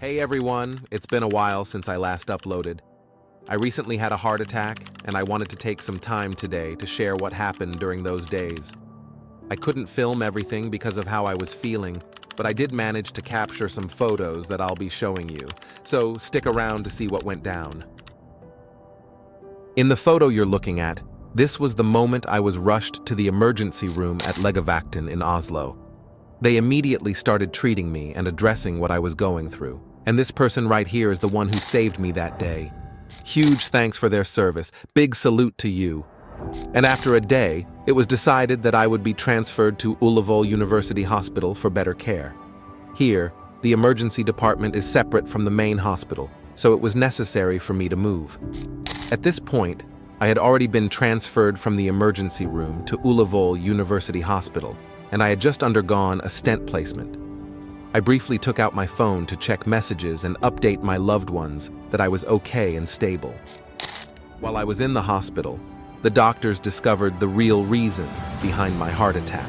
Hey everyone, it's been a while since I last uploaded. I recently had a heart attack, and I wanted to take some time today to share what happened during those days. I couldn't film everything because of how I was feeling, but I did manage to capture some photos that I'll be showing you, so stick around to see what went down. In the photo you're looking at, this was the moment I was rushed to the emergency room at Legevakten in Oslo. They immediately started treating me and addressing what I was going through. And this person right here is the one who saved me that day. Huge thanks for their service. Big salute to you. And after a day, it was decided that I would be transferred to Ullevål University Hospital for better care. Here, the emergency department is separate from the main hospital, so it was necessary for me to move. At this point, I had already been transferred from the emergency room to Ullevål University Hospital, and I had just undergone a stent placement. I briefly took out my phone to check messages and update my loved ones that I was okay and stable. While I was in the hospital, the doctors discovered the real reason behind my heart attack.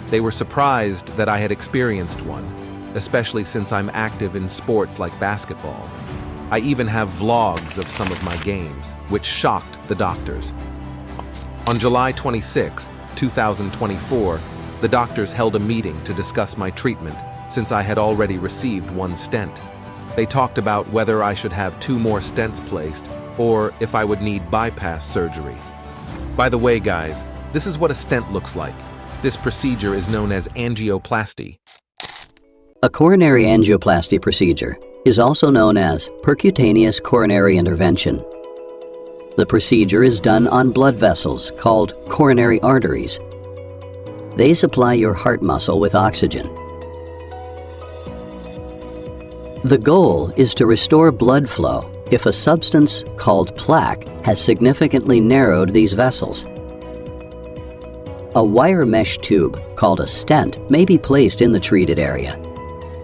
They were surprised that I had experienced one, especially since I'm active in sports like basketball. I even have vlogs of some of my games, which shocked the doctors. On July 26, 2024, the doctors held a meeting to discuss my treatment since I had already received one stent. They talked about whether I should have 2 more stents placed or if I would need bypass surgery. By the way, guys, this is what a stent looks like. This procedure is known as angioplasty. A coronary angioplasty procedure is also known as percutaneous coronary intervention. The procedure is done on blood vessels called coronary arteries. They supply your heart muscle with oxygen. The goal is to restore blood flow if a substance called plaque has significantly narrowed these vessels. A wire mesh tube called a stent may be placed in the treated area.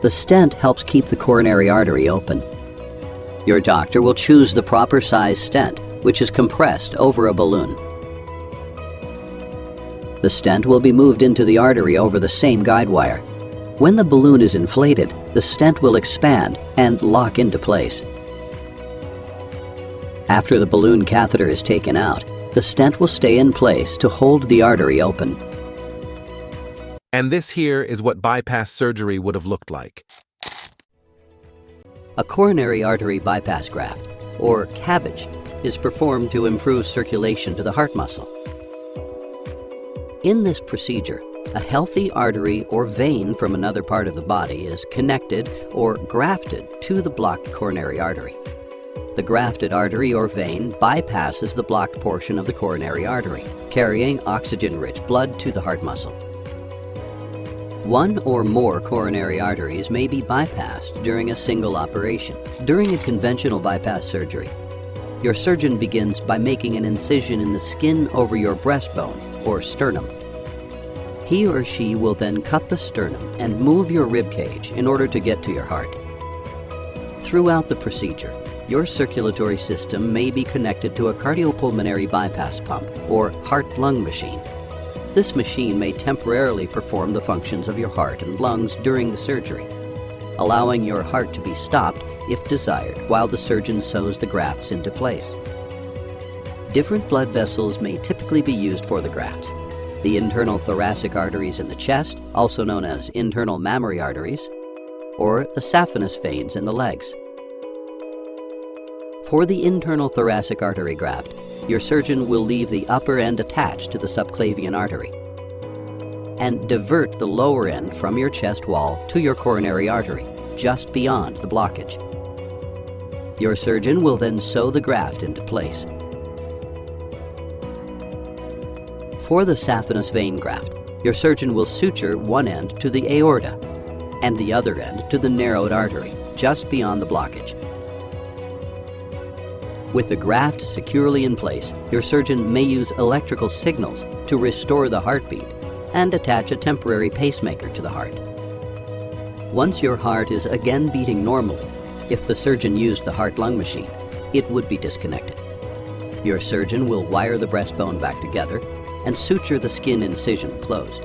The stent helps keep the coronary artery open. Your doctor will choose the proper size stent, which is compressed over a balloon. The stent will be moved into the artery over the same guide wire. When the balloon is inflated, the stent will expand and lock into place. After the balloon catheter is taken out, the stent will stay in place to hold the artery open. And this here is what bypass surgery would have looked like. A coronary artery bypass graft, or CABG, is performed to improve circulation to the heart muscle. In this procedure, a healthy artery or vein from another part of the body is connected or grafted to the blocked coronary artery. The grafted artery or vein bypasses the blocked portion of the coronary artery, carrying oxygen-rich blood to the heart muscle. One or more coronary arteries may be bypassed during a single operation. During a conventional bypass surgery, your surgeon begins by making an incision in the skin over your breastbone or sternum. He or she will then cut the sternum and move your rib cage in order to get to your heart. Throughout the procedure, your circulatory system may be connected to a cardiopulmonary bypass pump or heart-lung machine. This machine may temporarily perform the functions of your heart and lungs during the surgery, allowing your heart to be stopped if desired while the surgeon sews the grafts into place. Different blood vessels may typically be used for the grafts. The internal thoracic arteries in the chest, also known as internal mammary arteries, or the saphenous veins in the legs. For the internal thoracic artery graft, your surgeon will leave the upper end attached to the subclavian artery and divert the lower end from your chest wall to your coronary artery, just beyond the blockage. Your surgeon will then sew the graft into place. For the saphenous vein graft, your surgeon will suture one end to the aorta and the other end to the narrowed artery, just beyond the blockage. With the graft securely in place, your surgeon may use electrical signals to restore the heartbeat and attach a temporary pacemaker to the heart. Once your heart is again beating normally, if the surgeon used the heart-lung machine, it would be disconnected. Your surgeon will wire the breastbone back together and suture the skin incision closed.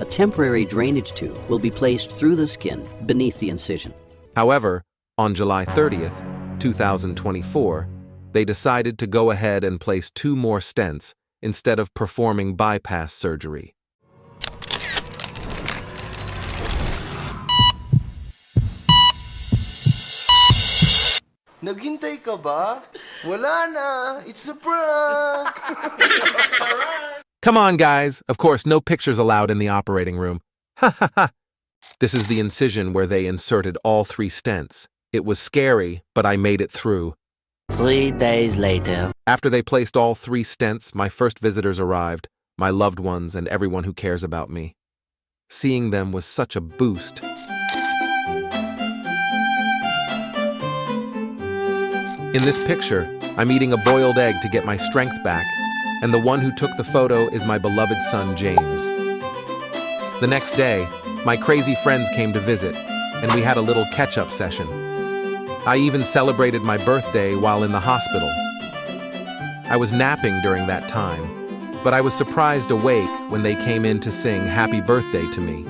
A temporary drainage tube will be placed through the skin beneath the incision. However, on July 30th, 2024, they decided to go ahead and place 2 more stents instead of performing bypass surgery. Naghintay ka ba? Wala na. It's a prank. Come on, guys. Of course, no pictures allowed in the operating room. Ha ha ha. This is the incision where they inserted all 3 stents. It was scary, but I made it through. 3 days later. After they placed all 3 stents, my first visitors arrived, my loved ones and everyone who cares about me. Seeing them was such a boost. In this picture, I'm eating a boiled egg to get my strength back, and the one who took the photo is my beloved son, James. The next day, my crazy friends came to visit, and we had a little catch-up session. I even celebrated my birthday while in the hospital. I was napping during that time, but I was surprised awake when they came in to sing happy birthday to me.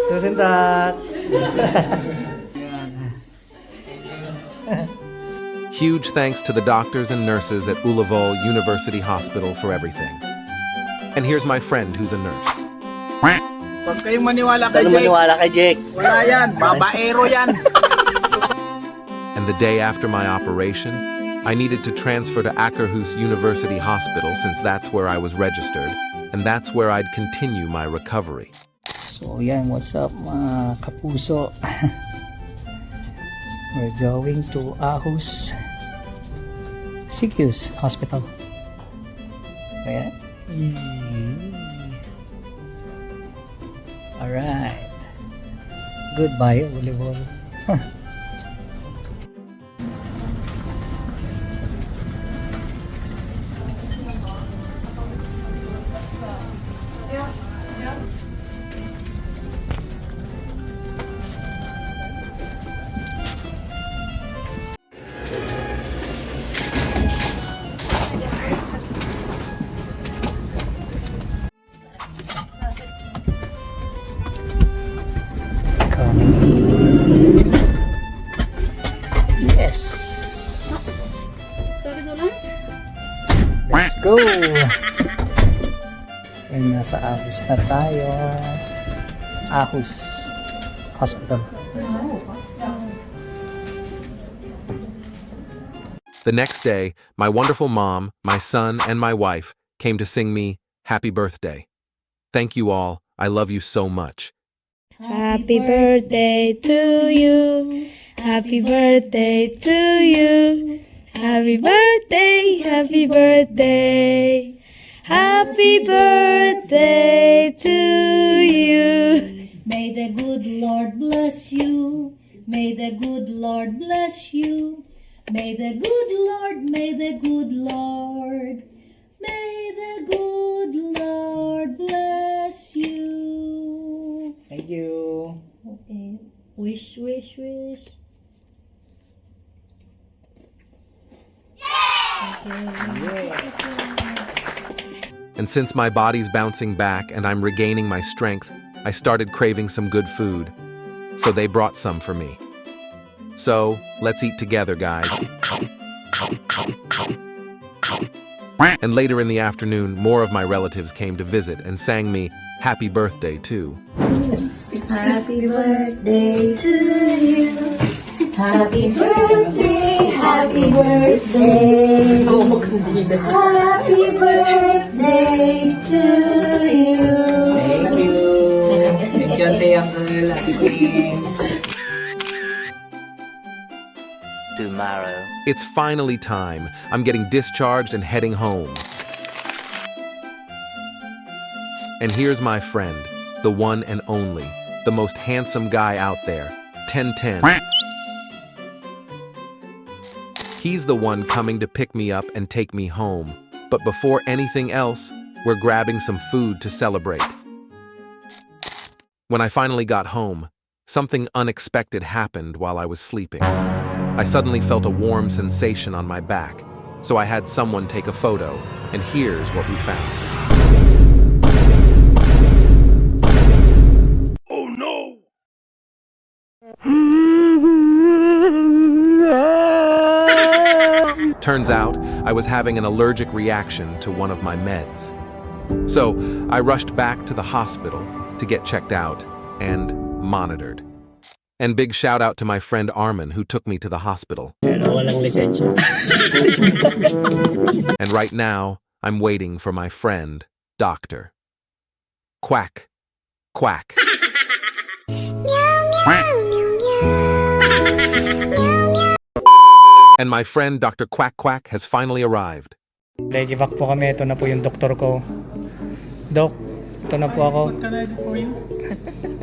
Tusen takk! Huge thanks to the doctors and nurses at Ulleval University Hospital for everything. And here's my friend who's a nurse. Huwag kayong maniwala kay Ano Jake. maniwala kay Jake? Wala yan, babaero yan. And the day after my operation, I needed to transfer to Akerhus University Hospital since that's where I was registered, and that's where I'd continue my recovery. So yan, what's up mga kapuso? We're going to Ahus CQ's Hospital. Ayan. Alright. Goodbye, Ulleval. Yes. Let's go. And nasa Ahus na tayo. Ahus Hospital. The next day, my wonderful mom, my son, and my wife came to sing me happy birthday. Thank you all. I love you so much. Happy birthday to you. Happy birthday to you. Happy birthday, happy birthday. Happy birthday to you. May the good Lord bless you. May the good Lord bless you. May the good Lord, may the good Lord, may the good Lord bless you. Thank you. Okay. Wish, wish, wish. And since my body's bouncing back and I'm regaining my strength, I started craving some good food. So they brought some for me. So, let's eat together, guys. And later in the afternoon, more of my relatives came to visit and sang me happy birthday too. Happy birthday to you. Happy birthday, happy birthday. Happy birthday to you. Thank you. Thank you, Uncle. Happy birthday. Tomorrow. It's finally time. I'm getting discharged and heading home. And here's my friend, the one and only, the most handsome guy out there, 1010. He's the one coming to pick me up and take me home. But before anything else, we're grabbing some food to celebrate. When I finally got home, something unexpected happened while I was sleeping. I suddenly felt a warm sensation on my back, so I had someone take a photo, and here's what we found. Oh no! Turns out, I was having an allergic reaction to one of my meds. So, I rushed back to the hospital to get checked out and monitored. And big shout out to my friend Armin who took me to the hospital. And right now, I'm waiting for my friend, Doctor. Quack, quack. And my friend Dr. Quack Quack has finally arrived. Ready back po kami. Ito na po yung doktor ko. Dok, ito na po ako. What can I do for you?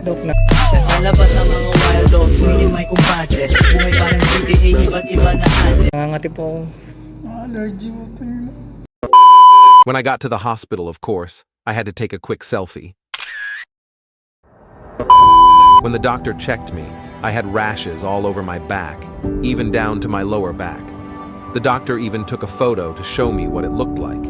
Dok na. Nasa labas ang mga wild dogs, hindi may kumpadres. Buhay parang GTA, iba't iba na address. Nangangati po ako. Allergy mo to yun. When I got to the hospital, of course, I had to take a quick selfie. When the doctor checked me, I had rashes all over my back, even down to my lower back. The doctor even took a photo to show me what it looked like.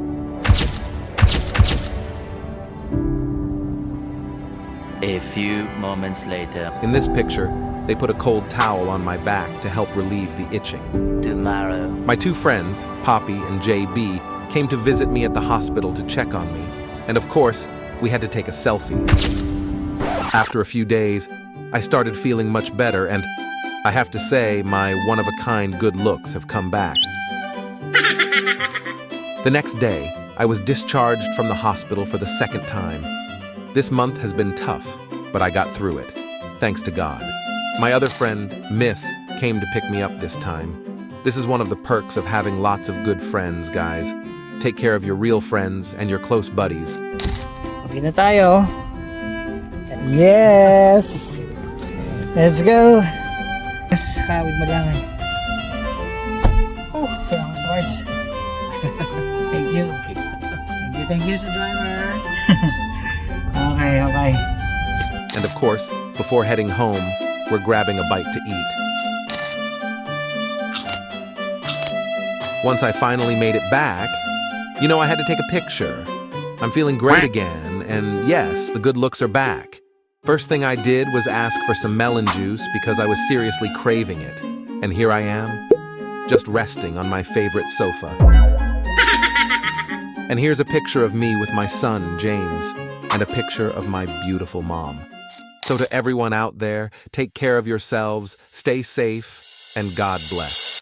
A few moments later. In this picture, they put a cold towel on my back to help relieve the itching. Tomorrow. My two friends, Poppy and JB, came to visit me at the hospital to check on me. And of course, we had to take a selfie. After a few days, I started feeling much better, and I have to say my one-of-a-kind good looks have come back. The next day, I was discharged from the hospital for the second time. This month has been tough, but I got through it, thanks to God. My other friend, Myth, came to pick me up this time. This is one of the perks of having lots of good friends, guys. Take care of your real friends and your close buddies. Okay na tayo. Yes! Let's go! Yes, kawid mo lang. Oh, salamat sa rides. Thank you. Thank you sa driver. Okay. And of course, before heading home, we're grabbing a bite to eat. Once I finally made it back, I had to take a picture. I'm feeling great again, and yes, the good looks are back. First thing I did was ask for some melon juice because I was seriously craving it. And here I am, just resting on my favorite sofa. And here's a picture of me with my son, James, and a picture of my beautiful mom. So to everyone out there, take care of yourselves, stay safe, and God bless.